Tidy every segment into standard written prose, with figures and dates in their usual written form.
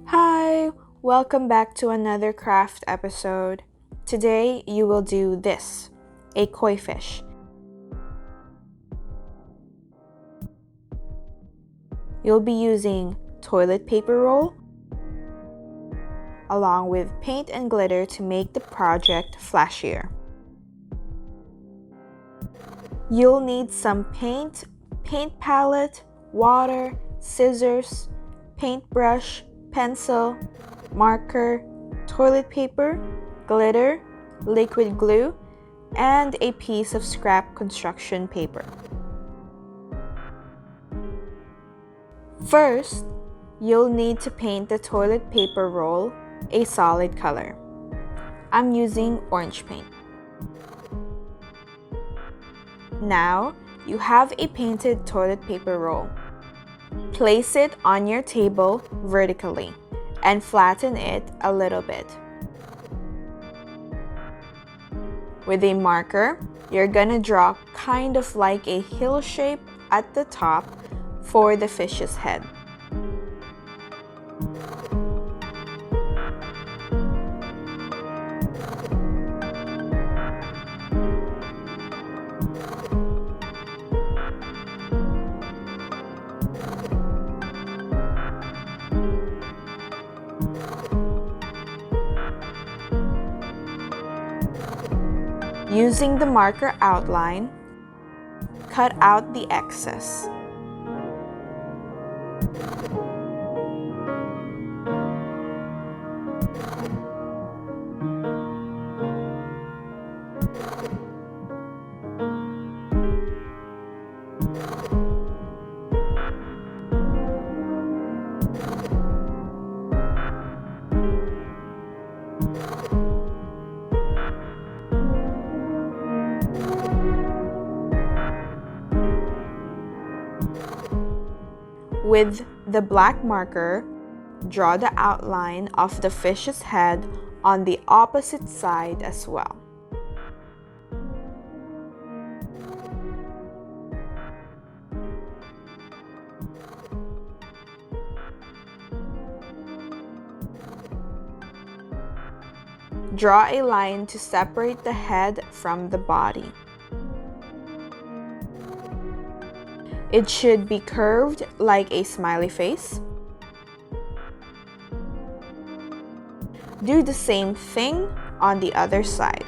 Hi, welcome back to another craft episode. Today you will do this, a koi fish. You'll be using toilet paper roll along with paint and glitter to make the project flashier. You'll need some paint, paint palette, water, scissors, paintbrush, pencil, marker, toilet paper, glitter, liquid glue, and a piece of scrap construction paper. First, you'll need to paint the toilet paper roll a solid color. I'm using orange paint. Now, you have a painted toilet paper roll. Place it on your table vertically and flatten it a little bit. With a marker, you're gonna draw kind of like a hill shape at the top for the fish's head. Using the marker outline, cut out the excess. With the black marker, draw the outline of the fish's head on the opposite side as well. Draw a line to separate the head from the body. It should be curved like a smiley face. Do the same thing on the other side.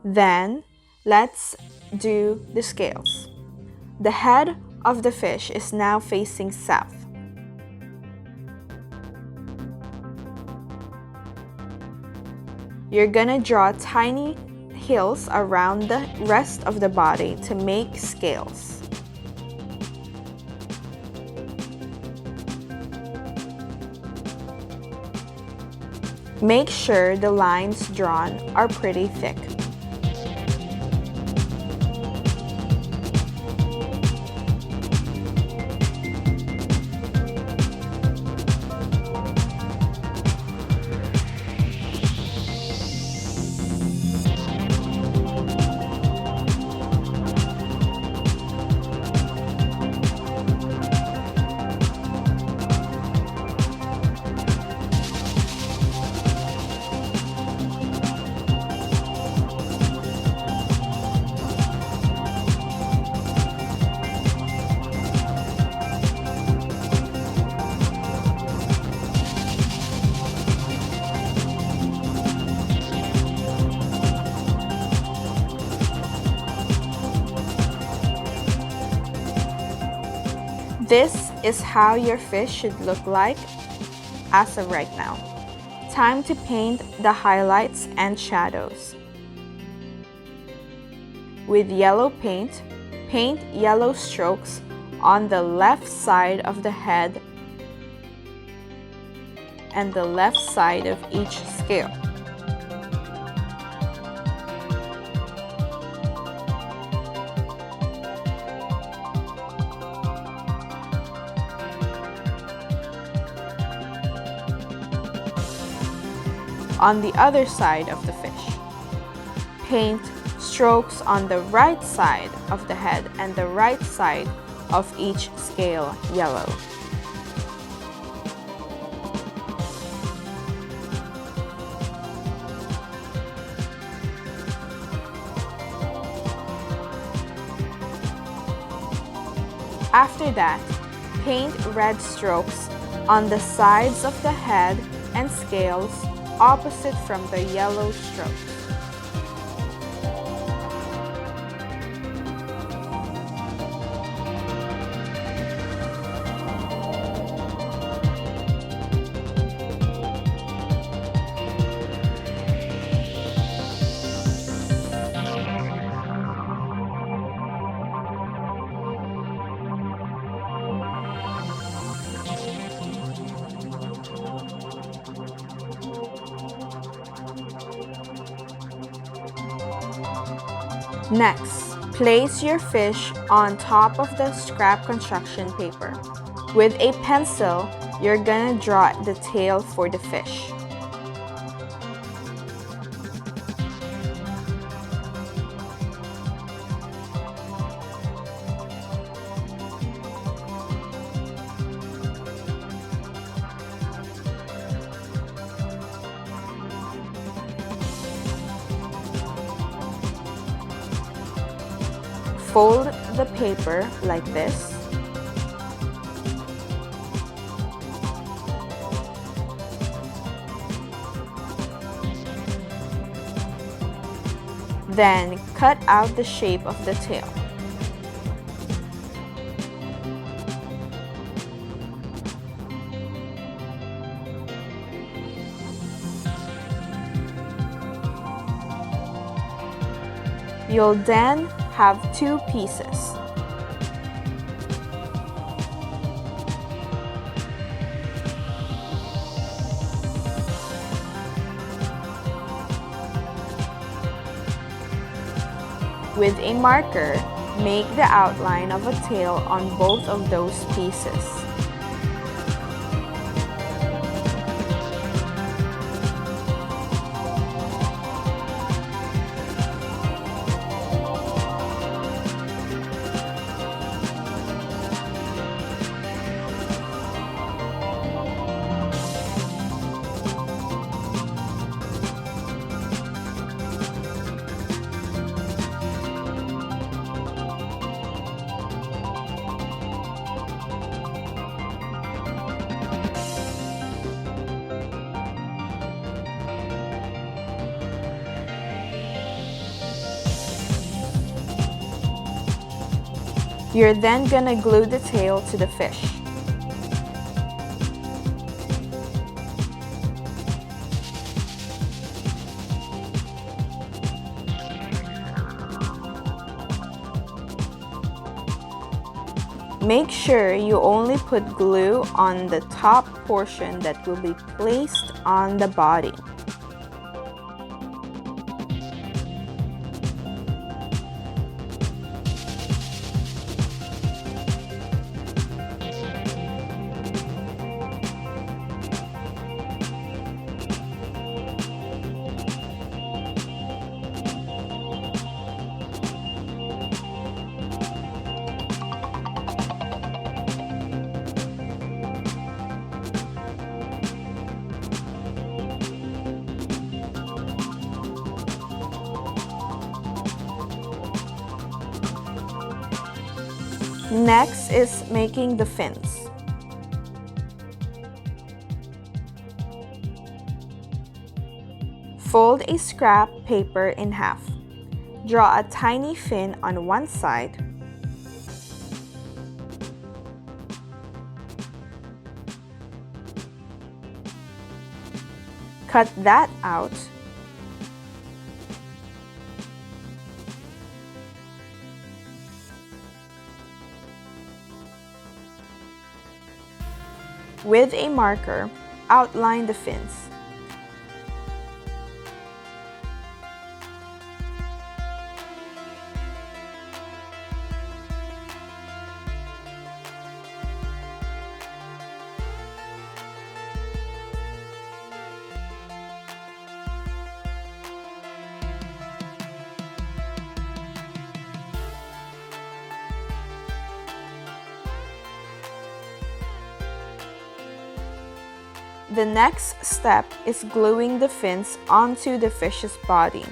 Then, let's do the scales. The head of the fish is now facing south. You're gonna draw tiny hills around the rest of the body to make scales. Make sure the lines drawn are pretty thick. This is how your fish should look like as of right now. Time to paint the highlights and shadows. With yellow paint, paint yellow strokes on the left side of the head and the left side of each scale. On the other side of the fish, paint strokes on the right side of the head and the right side of each scale yellow. After that, paint red strokes on the sides of the head and scales opposite from the yellow strokes. Next, place your fish on top of the scrap construction paper. With a pencil, you're gonna draw the tail for the fish. Fold the paper like this. Then cut out the shape of the tail. You'll then have two pieces. With a marker, make the outline of a tail on both of those pieces. You're then gonna glue the tail to the fish. Make sure you only put glue on the top portion that will be placed on the body. Next is making the fins. Fold a scrap paper in half. Draw a tiny fin on one side. Cut that out. With a marker, outline the fins. The next step is gluing the fins onto the fish's body.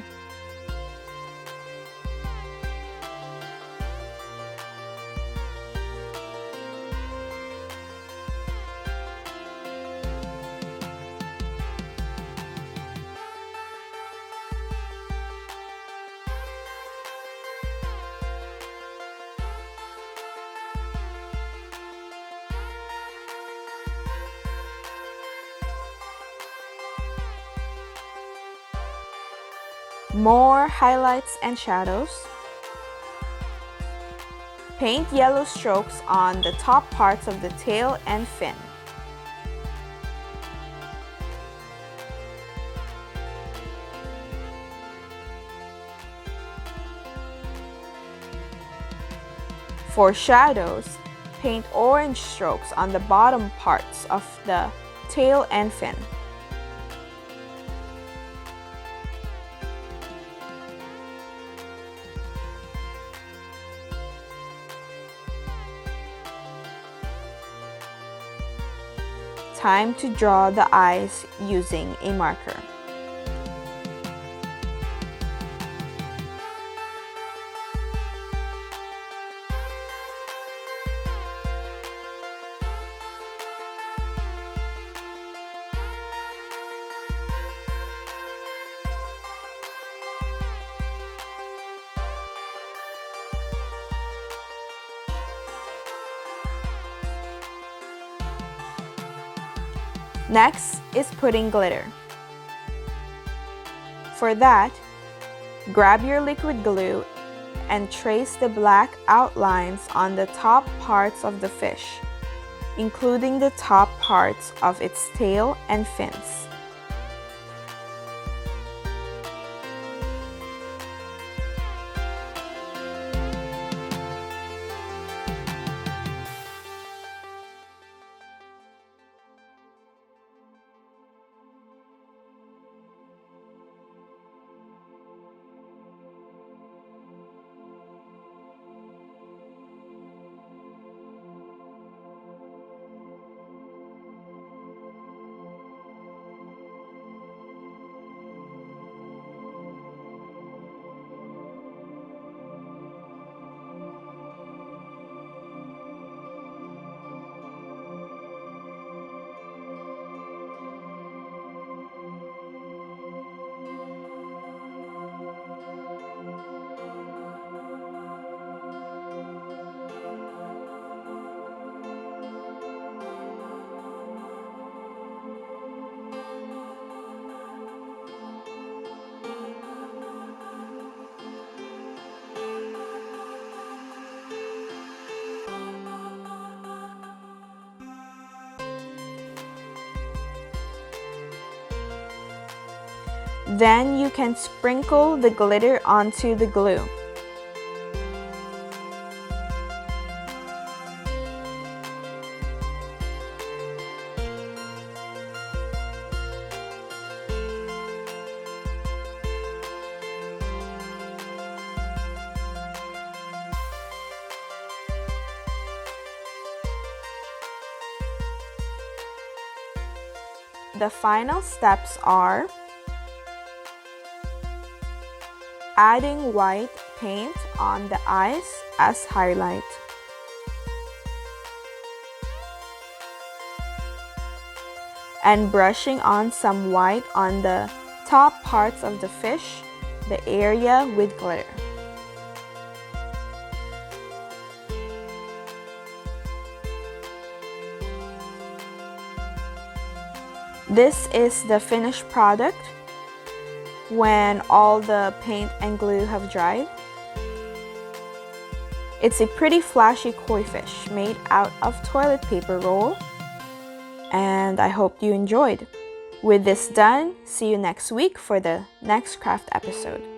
More highlights and shadows. Paint yellow strokes on the top parts of the tail and fin. For shadows, paint orange strokes on the bottom parts of the tail and fin. Time to draw the eyes using a marker. Next is putting glitter. For that, grab your liquid glue and trace the black outlines on the top parts of the fish, including the top parts of its tail and fins. Then you can sprinkle the glitter onto the glue. The final steps are adding white paint on the eyes as highlight. And brushing on some white on the top parts of the fish, the area with glitter. This is the finished product when all the paint and glue have dried. It's a pretty flashy koi fish made out of toilet paper roll. and I hope you enjoyed. With this done, see you next week for the next craft episode.